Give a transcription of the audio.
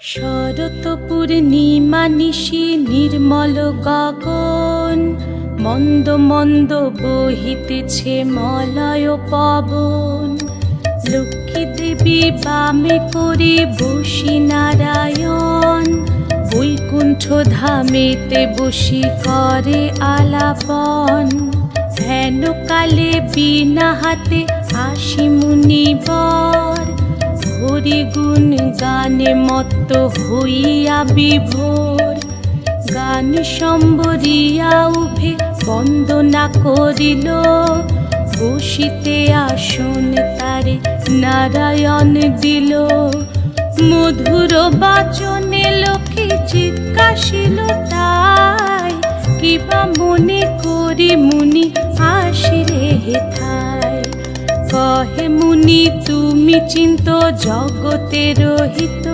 শরৎ পূর্ণিমা নিশি নির্মল গগন, মন্দ মন্দ বহিতেছে মলয় পবন। লক্ষ্মী দেবী বামে করে বসি নারায়ণ, বৈকুণ্ঠ ধামেতে বসি করে আলাপন। হেন কালে বিনা হাতে আসি মুনিবর, হরি গুণ গানে মত্ত হইয়া বিভোর। গান সম্বরিয়া উভে বন্দনা করিল, বসিতে আসন তারে নারায়ণ দিল। মধুর বাচনে লোকে জিজ্ঞাসিল তাই, কিবা মনে করি মুনি আসিরে হেথায়। কহে মুনি তুমি চিন্ত জগতের হিত,